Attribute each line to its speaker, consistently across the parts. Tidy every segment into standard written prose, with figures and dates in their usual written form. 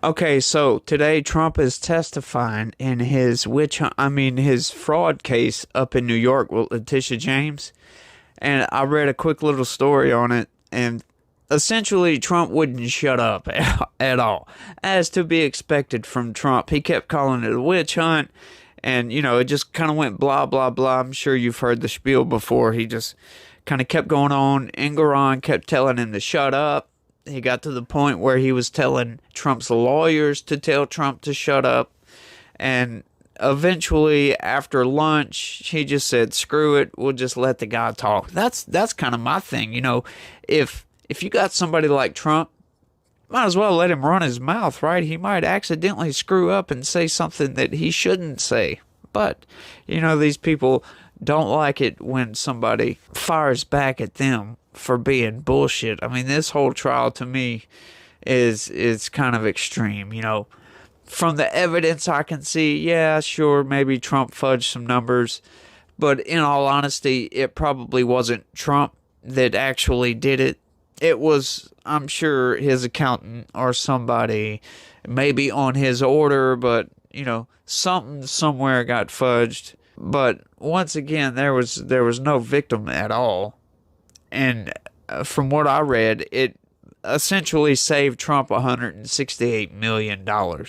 Speaker 1: Okay, so today Trump is testifying in his his fraud case up in New York with Letitia James, and I read a quick little story on it, and essentially Trump wouldn't shut up at all, as to be expected from Trump. He kept calling it a witch hunt, and it just kind of went blah blah blah. I'm sure you've heard the spiel before. He just kind of kept going on. Engoron kept telling him to shut up. He got to the point where he was telling Trump's lawyers to tell Trump to shut up. And eventually, after lunch, he just said, screw it, we'll just let the guy talk. That's kind of my thing. If you got somebody like Trump, might as well let him run his mouth, right? He might accidentally screw up and say something that he shouldn't say. But, these people don't like it when somebody fires back at them for being bullshit. I mean, this whole trial to me is kind of extreme. From the evidence I can see, yeah, sure, maybe Trump fudged some numbers, but in all honesty, it probably wasn't Trump that actually did it. It was, I'm sure, his accountant or somebody, maybe on his order, but something somewhere got fudged. But once again, there was no victim at all. And from what I read, it essentially saved Trump $168 million. I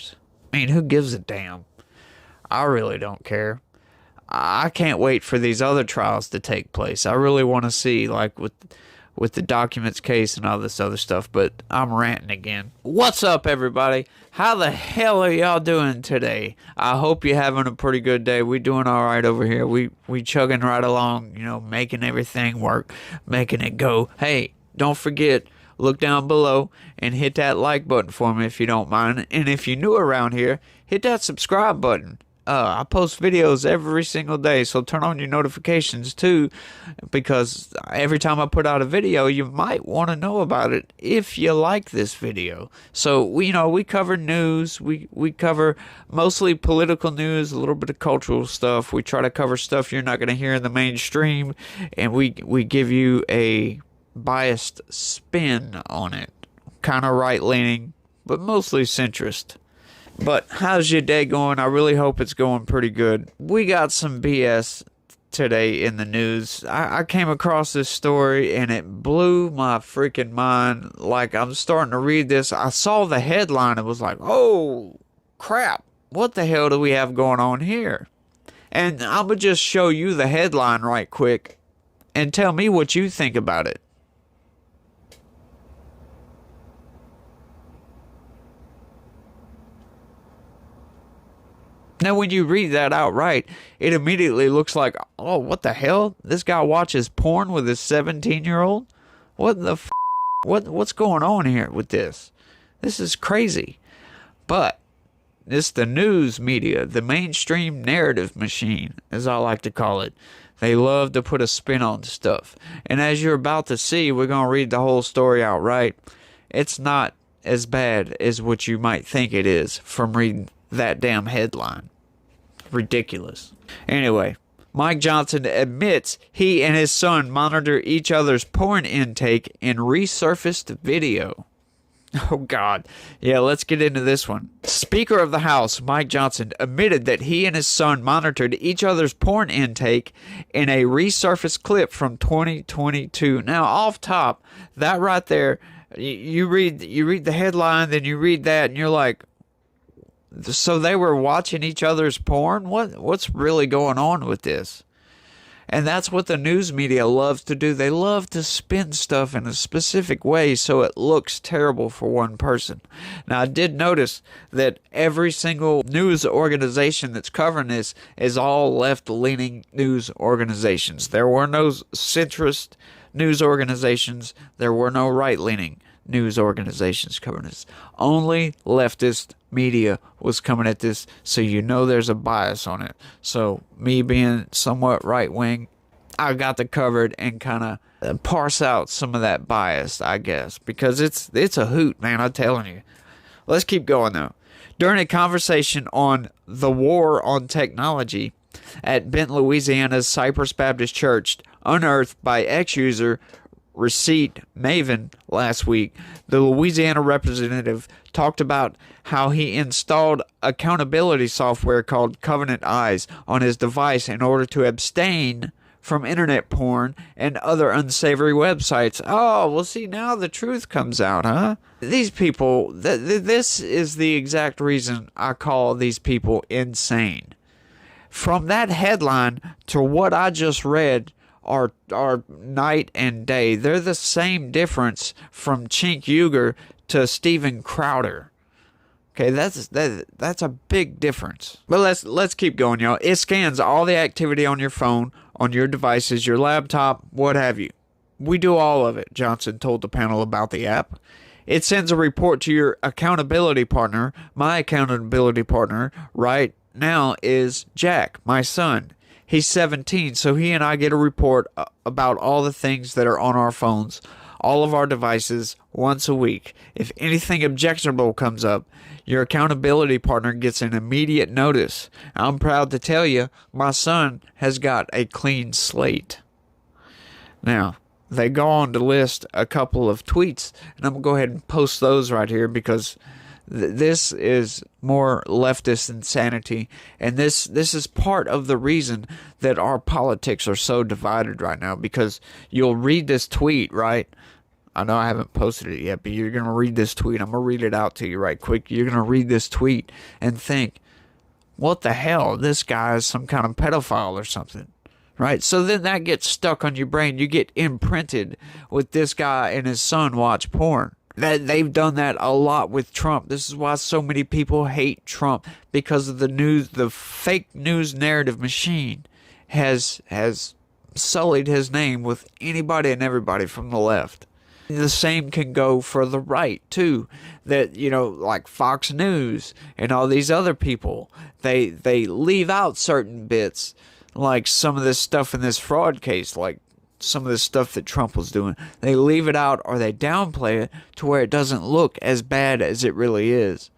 Speaker 1: mean, who gives a damn? I really don't care. I can't wait for these other trials to take place. I really want to see, like, with the documents case and all this other stuff, but I'm ranting again. What's up, everybody? How the hell are y'all doing today? I hope you're having a pretty good day. We doing all right over here. We chugging right along, making everything work, making it go. Hey, don't forget, look down below and hit that like button for me if you don't mind. And if you're new around here, hit that subscribe button. I post videos every single day, so turn on your notifications too, because every time I put out a video, you might want to know about it if you like this video. So we cover news, we cover mostly political news, a little bit of cultural stuff. We try to cover stuff you're not going to hear in the mainstream, and we give you a biased spin on it, kind of right-leaning, but mostly centrist. But how's your day going? I really hope it's going pretty good. We got some BS today in the news. I came across this story and it blew my freaking mind. Like, I'm starting to read this. I saw the headline and was like, oh, crap. What the hell do we have going on here? And I'm going to just show you the headline right quick and tell me what you think about it. Now, when you read that outright, it immediately looks like, oh, what the hell? This guy watches porn with his 17-year-old? What the f***? What's going on here with this? This is crazy. But it's the news media, the mainstream narrative machine, as I like to call it. They love to put a spin on stuff. And as you're about to see, we're going to read the whole story outright. It's not as bad as what you might think it is from reading that damn headline. Ridiculous. Anyway, Mike Johnson admits he and his son monitor each other's porn intake in resurfaced video. Oh, God. Yeah, let's get into this one. Speaker of the House, Mike Johnson, admitted that he and his son monitored each other's porn intake in a resurfaced clip from 2022. Now, off top, that right there, you read the headline, then you read that, and you're like, so they were watching each other's porn? What's really going on with this? And that's what the news media loves to do. They love to spin stuff in a specific way so it looks terrible for one person. Now, I did notice that every single news organization that's covering this is all left-leaning news organizations. There were no centrist news organizations. There were no right-leaning news organizations covering this. Only leftist media was coming at this, so there's a bias on it. So me being somewhat right-wing, I got to cover it and kind of parse out some of that bias, I guess, because it's a hoot, man, I'm telling you. Let's keep going, though. During a conversation on the war on technology at Benton, Louisiana's Cypress Baptist Church, unearthed by ex-user Receipt Maven last week, the Louisiana representative talked about how he installed accountability software called Covenant Eyes on his device in order to abstain from internet porn and other unsavory websites. Oh, well, see, now the truth comes out, huh? These people, this is the exact reason I call these people insane. From that headline to what I just read are night and day. They're the same difference from Cenk Uygur to Steven Crowder. Okay, that's a big difference. But let's keep going, y'all. It scans all the activity on your phone, on your devices, your laptop, what have you. We do all of it, Johnson told the panel about the app. It sends a report to your accountability partner. My accountability partner right now is Jack, my son. He's 17, so he and I get a report about all the things that are on our phones, all of our devices, once a week. If anything objectionable comes up, your accountability partner gets an immediate notice. I'm proud to tell you, my son has got a clean slate. Now, they go on to list a couple of tweets, and I'm going to go ahead and post those right here because this is more leftist insanity, and this is part of the reason that our politics are so divided right now, because you'll read this tweet, right? I know I haven't posted it yet, but you're going to read this tweet. I'm going to read it out to you right quick. You're going to read this tweet and think, what the hell? This guy is some kind of pedophile or something, right? So then that gets stuck on your brain. You get imprinted with this guy and his son watch porn. That they've done that a lot with Trump. This is why so many people hate Trump, because of the news. The fake news narrative machine has sullied his name with anybody and everybody from the left. The same can go for the right too. That, you know, like Fox News and all these other people, they leave out certain bits, like some of this stuff in this fraud case, like some of the stuff that Trump was doing. They leave it out or they downplay it to where it doesn't look as bad as it really is.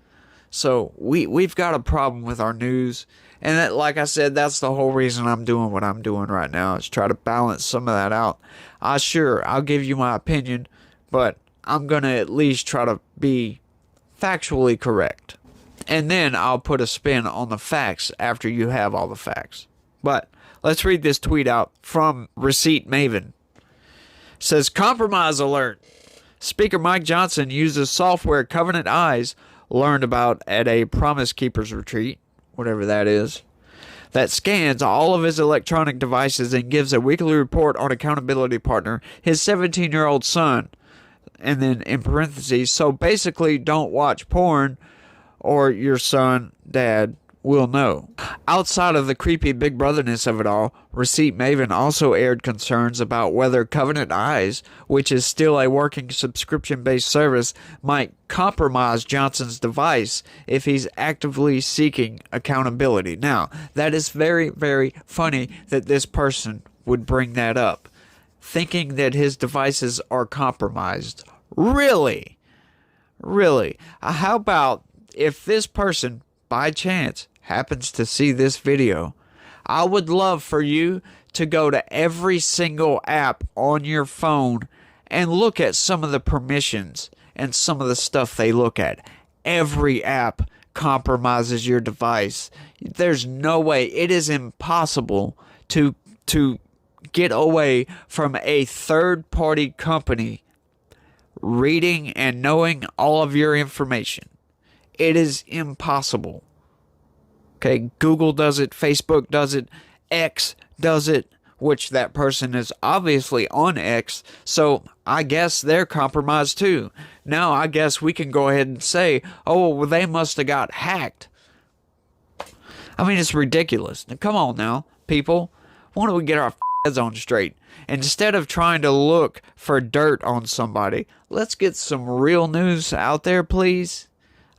Speaker 1: So we've got a problem with our news, and that, like I said, that's the whole reason I'm doing what I'm doing right now, is try to balance some of that out. I'll give you my opinion, but I'm going to at least try to be factually correct. And then I'll put a spin on the facts after you have all the facts. But let's read this tweet out from Receipt Maven. It says, compromise alert. Speaker Mike Johnson uses software Covenant Eyes learned about at a Promise Keepers retreat, whatever that is, that scans all of his electronic devices and gives a weekly report on accountability partner, his 17-year-old son. And then in parentheses, so basically don't watch porn or your son, dad, will know. Outside of the creepy big brotherness of it all, Receipt Maven also aired concerns about whether Covenant Eyes, which is still a working subscription-based service, might compromise Johnson's device if he's actively seeking accountability. Now, that is very, very funny that this person would bring that up, thinking that his devices are compromised. Really? Really? How about if this person, by chance, happens to see this video, I would love for you to go to every single app on your phone and look at some of the permissions and some of the stuff they look at. Every app compromises your device. There's no way. It is impossible to get away from a third-party company reading and knowing all of your information. It is impossible. Okay, Google does it, Facebook does it, X does it, which that person is obviously on X, so I guess they're compromised too. Now I guess we can go ahead and say, oh, well, they must have got hacked. I mean, it's ridiculous. Now, come on now, people. Why don't we get our heads on straight? Instead of trying to look for dirt on somebody, let's get some real news out there, please.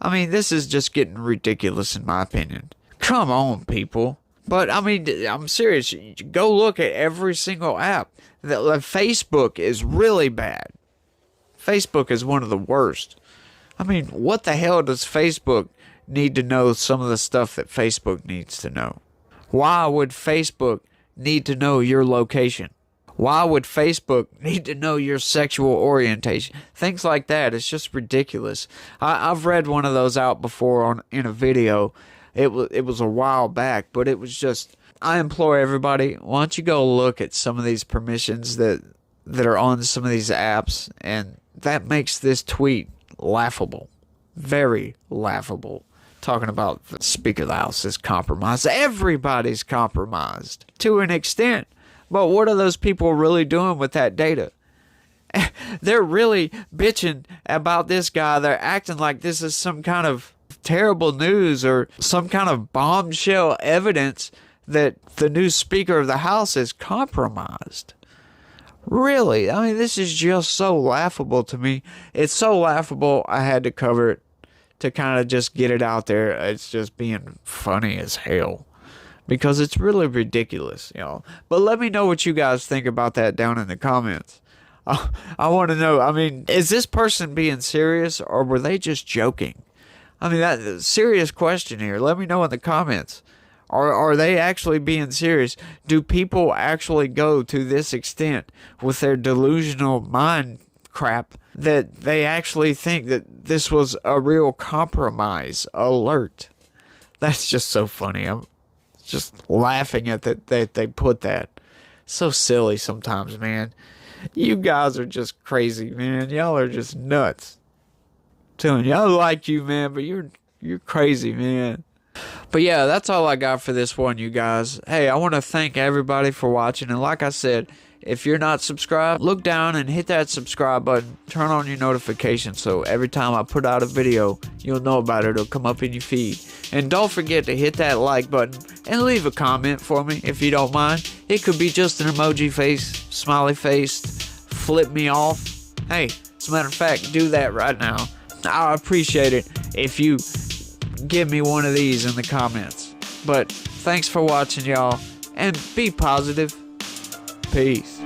Speaker 1: I mean, this is just getting ridiculous in my opinion. Come on, people. But, I mean, I'm serious. Go look at every single app. Facebook is really bad. Facebook is one of the worst. I mean, what the hell does Facebook need to know some of the stuff that Facebook needs to know? Why would Facebook need to know your location? Why would Facebook need to know your sexual orientation? Things like that. It's just ridiculous. I've read one of those out before in a video. It was a while back, but it was just, I implore everybody, why don't you go look at some of these permissions that are on some of these apps, and that makes this tweet laughable. Very laughable. Talking about the Speaker of the House is compromised. Everybody's compromised to an extent. But what are those people really doing with that data? They're really bitching about this guy. They're acting like this is some kind of terrible news or some kind of bombshell evidence that the new Speaker of the House is compromised. Really? I mean, this is just so laughable to me. It's so laughable, I had to cover it to kind of just get it out there. It's just being funny as hell. Because it's really ridiculous, y'all. But let me know what you guys think about that down in the comments. I want to know, I mean, is this person being serious or were they just joking? I mean, that's a serious question here. Let me know in the comments. Are they actually being serious? Do people actually go to this extent with their delusional mind crap that they actually think that this was a real compromise alert? That's just so funny. I'm just laughing at that they put that. So silly sometimes, man. You guys are just crazy, man. Y'all are just nuts. I'm telling you, I like you, man, but you're crazy, man. But yeah, that's all I got for this one, you guys. Hey, I want to thank everybody for watching. And like I said, if you're not subscribed, look down and hit that subscribe button. Turn on your notifications so every time I put out a video, you'll know about it. It'll come up in your feed. And don't forget to hit that like button and leave a comment for me if you don't mind. It could be just an emoji face, smiley face, flip me off. Hey, as a matter of fact, do that right now. I appreciate it if you give me one of these in the comments. But thanks for watching, y'all, and be positive. Peace.